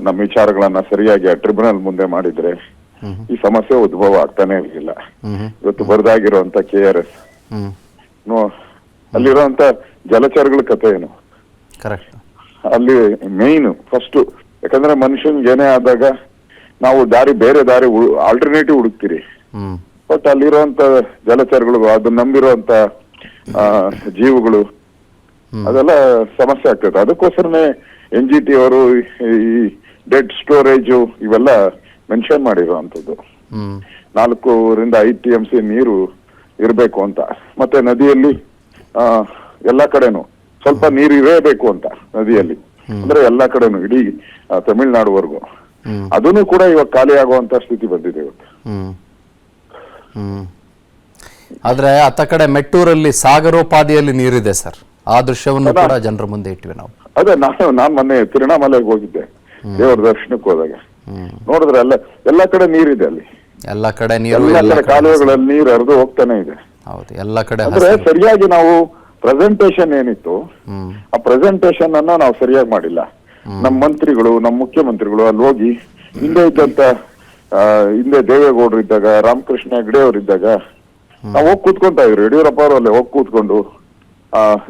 ನಮ್ಮ ವಿಚಾರಗಳನ್ನ ಸರಿಯಾಗಿ ಆ ಟ್ರಿಬ್ಯುನಲ್ ಮುಂದೆ ಮಾಡಿದ್ರೆ ಈ ಸಮಸ್ಯೆ ಉದ್ಭವ ಆಗ್ತಾನೆ ಇರಲಿಲ್ಲ. ಇವತ್ತು ಬರದಾಗಿರುವಂತ KRS ಅಲ್ಲಿರುವಂತ ಜಲಚರಗಳ ಕಥೆ ಏನು, ಅಲ್ಲಿ ಮೇನ್ ಫಸ್ಟ್, ಯಾಕಂದ್ರೆ ಮನುಷ್ಯನ್ಗೆ ಏನೇ ಆದಾಗ ನಾವು ಬೇರೆ ದಾರಿ ಆಲ್ಟರ್ನೇಟಿವ್ ಹುಡುಕ್ತೀರಿ. ಬಟ್ ಅಲ್ಲಿರುವಂತ ಜಲಚರಗಳು, ಅದು ನಂಬಿರುವಂತ ಜೀವಗಳು, ಅದೆಲ್ಲ ಸಮಸ್ಯೆ ಆಗ್ತದೆ. ಅದಕ್ಕೋಸ್ಕರನೇ NGT ಅವರು ಈ ಡೆಡ್ ಸ್ಟೋರೇಜ್ ಇವೆಲ್ಲ ಮೆನ್ಷನ್ ಮಾಡಿರುವಂತದ್ದು. 4 ರಿಂದ 5 TMC ನೀರು ಇರಬೇಕು ಅಂತ. ಮತ್ತೆ ನದಿಯಲ್ಲಿ ಎಲ್ಲಾ ಕಡೆನು ಸ್ವಲ್ಪ ನೀರು ಇರಬೇಕು ಅಂತ ನದಿಯಲ್ಲಿ, ಅಂದ್ರೆ ಎಲ್ಲಾ ಕಡೆನು ಇಡೀ ತಮಿಳ್ನಾಡುವರೆಗೂ. ಅದನ್ನು ಕೂಡ ಇವಾಗ ಖಾಲಿ ಆಗುವಂತ ಸ್ಥಿತಿ ಬಂದಿದೆ ಇವತ್ತು. ಆದ್ರೆ ಅತ್ತ ಕಡೆ ಮೆಟ್ಟೂರಲ್ಲಿ ಸಾಗರೋಪಾದಿಯಲ್ಲಿ ನೀರಿದೆ ಸರ್. ಆ ದೃಶ್ಯವನ್ನು ಕೂಡ ಜನರ ಮುಂದೆ ಇಟ್ಟಿವೆ ನಾವು. ಅದೇ ನಾನ್ ಮೊನ್ನೆ ತಿರುಣಾಮಲೆಗೆ ಹೋಗಿದ್ದೆ, ದೇವರ ದರ್ಶನಕ್ಕೆ ಹೋದಾಗ ನೋಡಿದ್ರೆ ಎಲ್ಲಾ ಕಡೆ ನೀರಿದೆ. ಅಲ್ಲಿ ಎಲ್ಲಾ ಕಡೆ ನೀರು, ಕಾಲುವೆಗಳಲ್ಲಿ ನೀರು ಹರಿದು ಹೋಗ್ತಾನೆ ಇದೆ. ಹೌದು, ಎಲ್ಲಾ ಕಡೆ. ಅಂದ್ರೆ ಸರಿಯಾಗಿ ನಾವು ಪ್ರೆಸೆಂಟೇಶನ್ ಏನಿತ್ತು, ಆ ಪ್ರೆಸೆಂಟೇಶನ್ ಅನ್ನ ನಾವು ಸರಿಯಾಗಿ ಮಾಡಿಲ್ಲ. ನಮ್ಮ ಮಂತ್ರಿಗಳು, ನಮ್ಮ ಮುಖ್ಯಮಂತ್ರಿಗಳು ಅಲ್ಲಿ ಹೋಗಿ ಹಿಂದೆ ದೇವೇಗೌಡರು ಇದ್ದಾಗ, ರಾಮಕೃಷ್ಣ ಹೆಗಡೆ ಅವರು ಇದ್ದಾಗ ನಾವು ಹೋಗಿ ಕೂತ್ಕೊಂತಾ ಇದ್ರು. ಯಡಿಯೂರಪ್ಪ ಅವರು ಅಲ್ಲೇ ಹೋಗಿ ಕೂತ್ಕೊಂಡು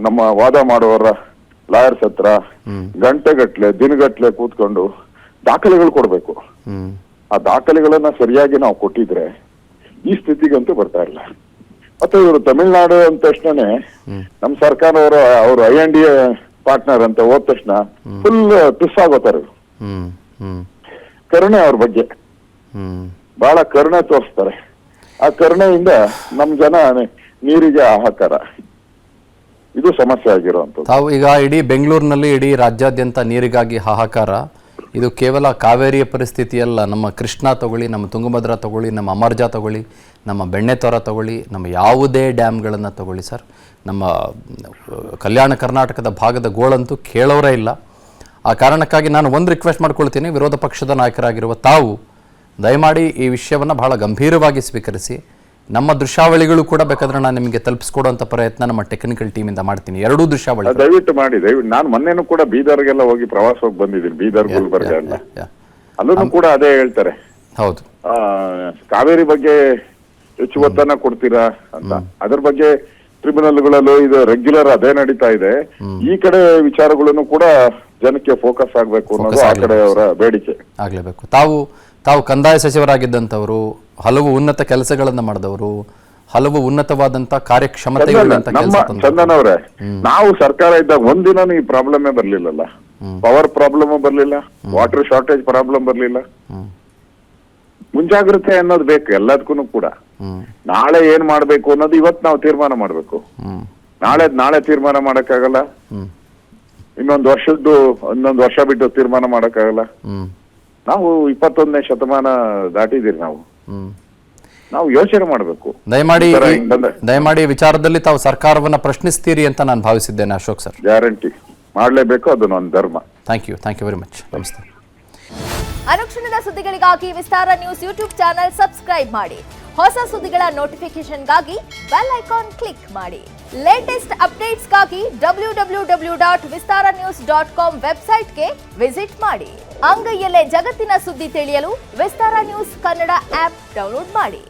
ನಮ್ಮ ವಾದ ಮಾಡುವವರ ಲಾಯರ್ಸ್ ಹತ್ರ ಗಂಟೆಗಟ್ಲೆ ದಿನಗಟ್ಲೆ ಕೂತ್ಕೊಂಡು ದಾಖಲೆಗಳು ಕೊಡ್ಬೇಕು. ಆ ದಾಖಲೆಗಳನ್ನ ಸರಿಯಾಗಿ ನಾವು ಕೊಟ್ಟಿದ್ರೆ ಈ ಸ್ಥಿತಿಗಂತೂ ಬರ್ತಾ ಇಲ್ಲ. ಮತ್ತೆ ಇವರು ತಮಿಳ್ನಾಡು ಅಂದ ತಕ್ಷಣನೇ ನಮ್ಮ ಸರ್ಕಾರದವರು ಅವರು INDA ಪಾರ್ಟ್ನರ್ ಅಂತ ಹೋದ ತಕ್ಷಣ ಫುಲ್ ಪಿಸ್ ಆಗೋತಾರೆ. ಕರುಣೆ ಅವ್ರ ಬಗ್ಗೆ ಬಹಳ ಕರುಣೆ ತೋರಿಸ್ತಾರೆ. ಆ ಕರುಣೆಯಿಂದ ನಮ್ ಜನ ನೀರಿಗೆ ಹಾಹಾಕಾರ, ಇದು ಸಮಸ್ಯೆ ಆಗಿರುವಂತದ್ದು. ತಾವು ಈಗ ಇಡೀ ಬೆಂಗಳೂರಿನಲ್ಲಿ, ಇಡೀ ರಾಜ್ಯಾದ್ಯಂತ ನೀರಿಗಾಗಿ ಹಾಹಾಕಾರ. ಇದು ಕೇವಲ ಕಾವೇರಿಯ ಪರಿಸ್ಥಿತಿಯಲ್ಲ. ನಮ್ಮ ಕೃಷ್ಣಾ ತಗೊಳ್ಳಿ, ನಮ್ಮ ತುಂಗಭದ್ರಾ ತಗೊಳ್ಳಿ, ನಮ್ಮ ಅಮರ್ಜಾ ತಗೊಳ್ಳಿ, ನಮ್ಮ ಬೆಣ್ಣೆತೊರ ತಗೊಳ್ಳಿ, ನಮ್ಮ ಯಾವುದೇ ಡ್ಯಾಮ್ಗಳನ್ನು ತಗೊಳ್ಳಿ ಸರ್, ನಮ್ಮ ಕಲ್ಯಾಣ ಕರ್ನಾಟಕದ ಭಾಗದ ಗೋಳಂತೂ ಕೇಳೋರೇ ಇಲ್ಲ. ಆ ಕಾರಣಕ್ಕಾಗಿ ನಾನು ಒಂದು ರಿಕ್ವೆಸ್ಟ್ ಮಾಡ್ಕೊಳ್ತೀನಿ, ವಿರೋಧ ಪಕ್ಷದ ನಾಯಕರಾಗಿರುವ ತಾವು ದಯಮಾಡಿ ಈ ವಿಷಯವನ್ನು ಬಹಳ ಗಂಭೀರವಾಗಿ ಸ್ವೀಕರಿಸಿ. ನಮ್ಮ ದೃಶ್ಯಾವಳಿಗಳು ಕೂಡ ಬೇಕಾದ್ರೆ ನಾನು ನಿಮಗೆ ತಲುಪಿಸ್ಕೊಡುವಂತ ಪ್ರಯತ್ನ ನಮ್ಮ ಟೆಕ್ನಿಕಲ್ ಟೀಮ್ ಇಂದ ಮಾಡ್ತೀನಿ. ಎರಡೂ ದೃಶ್ಯಾವಳಿ ದಯವಿಟ್ಟು ಮಾಡಿ. ನಾನು ಮೊನ್ನೆನೂ ಕೂಡ ಬೀದರ್ಗೆಲ್ಲ ಹೋಗಿ ಪ್ರವಾಸ ಹೋಗಿ ಬಂದಿದ್ದೀನಿ, ಬೀದರ್ ಗುಲ್ಬರ್ಗ ಎಲ್ಲ. ಅಲ್ಲೂ ಕೂಡ ಅದೇ ಹೇಳ್ತಾರೆ, ಹೌದು, ಕಾವೇರಿ ಬಗ್ಗೆ ಹೆಚ್ಚು ಒತ್ತನ್ನ ಕೊಡ್ತೀರಾ ಅಂತ. ಅದ್ರ ಬಗ್ಗೆ ಟ್ರಿಬ್ಯುನಲ್ಗಳಲ್ಲೂ ಇದು ರೆಗ್ಯುಲರ್ ಅದೇ ನಡೀತಾ ಇದೆ. ಈ ಕಡೆ ವಿಚಾರಗಳನ್ನು ಕೂಡ ಜನಕ್ಕೆ ಫೋಕಸ್ ಆಗ್ಬೇಕು ಅನ್ನೋದು ಆ ಕಡೆ ಅವರ ಬೇಡಿಕೆ ಆಗ್ಲೇಬೇಕು. ತಾವು ಕಂದಾಯ ಸಚಿವರಾಗಿದ್ದಂಥವರು, ಹಲವು ಉನ್ನತ ಕೆಲಸಗಳನ್ನ ಮಾಡಿದವರು, ಹಲವು ಉನ್ನತವಾದಂತ ಕಾರ್ಯಕ್ಷಮತೆ. ಚಂದನ್ ಅವರೇ, ನಾವು ಸರ್ಕಾರ ಇದ್ದಾಗ ಒಂದಿನ ಈ ಪ್ರಾಬ್ಲಮ್ ಬರ್ಲಿಲ್ಲಲ್ಲ. ಪವರ್ ಪ್ರಾಬ್ಲಮ್ ಬರ್ಲಿಲ್ಲ, ವಾಟರ್ ಶಾರ್ಟೇಜ್ ಪ್ರಾಬ್ಲಮ್ ಬರ್ಲಿಲ್ಲ. ಮುಂಜಾಗ್ರತೆ ಅನ್ನೋದು ಬೇಕು ಎಲ್ಲದಕ್ಕೂ ಕೂಡ. ನಾಳೆ ಏನ್ ಮಾಡ್ಬೇಕು ಅನ್ನೋದು ಇವತ್ತು ನಾವು ತೀರ್ಮಾನ ಮಾಡ್ಬೇಕು. ನಾಳೆ ತೀರ್ಮಾನ ಮಾಡಕ್ಕಾಗಲ್ಲ, ಇನ್ನೊಂದು ವರ್ಷ ಬಿಟ್ಟು ತೀರ್ಮಾನ ಮಾಡಕ್ಕಾಗಲ್ಲ. ನಾವು 21ನೇ ಶತಮಾನ ದಾಟಿದೀರಿ. ನಾವು ಯೋಚನೆ ಮಾಡಬೇಕು. ದಯಮಾಡಿ ವಿಚಾರದಲ್ಲಿ ತಾವು ಸರ್ಕಾರವನ್ನ ಪ್ರಶ್ನಿಸ್ತೀರಿ ಅಂತ ನಾನು ಭಾವಿಸಿದ್ದೇನೆ ಅಶೋಕ್ ಸರ್. ಗ್ಯಾರಂಟಿ ಮಾಡಲೇಬೇಕು, ಅದು ನನ್ನ ಧರ್ಮ. Thank you very much. ನಮಸ್ತೆ. ಅನುಕ್ಷಣದ ಸುದ್ದಿಗಳಿಗಾಗಿ Vistara news YouTube channel subscribe ಮಾಡಿ. ಹೊಸ ಸುದ್ದಿಗಳ ನೋಟಿಫಿಕೇಶನ್ಗಾಗಿ ಬೆಲ್ ಐಕಾನ್ ಕ್ಲಿಕ್ ಮಾಡಿ. ಲೇಟೆಸ್ಟ್ ಅಪ್ಡೇಟ್ಸ್ಗಾಗಿ www.vistaranews.com ವೆಬ್ಸೈಟ್ಗೆ ವಿಸಿಟ್ ಮಾಡಿ. ಅಂಗೈಯಲ್ಲೇ ಜಗತ್ತಿನ ಸುದ್ದಿ ತಿಳಿಯಲು Vistara news Kannada app download ಮಾಡಿ.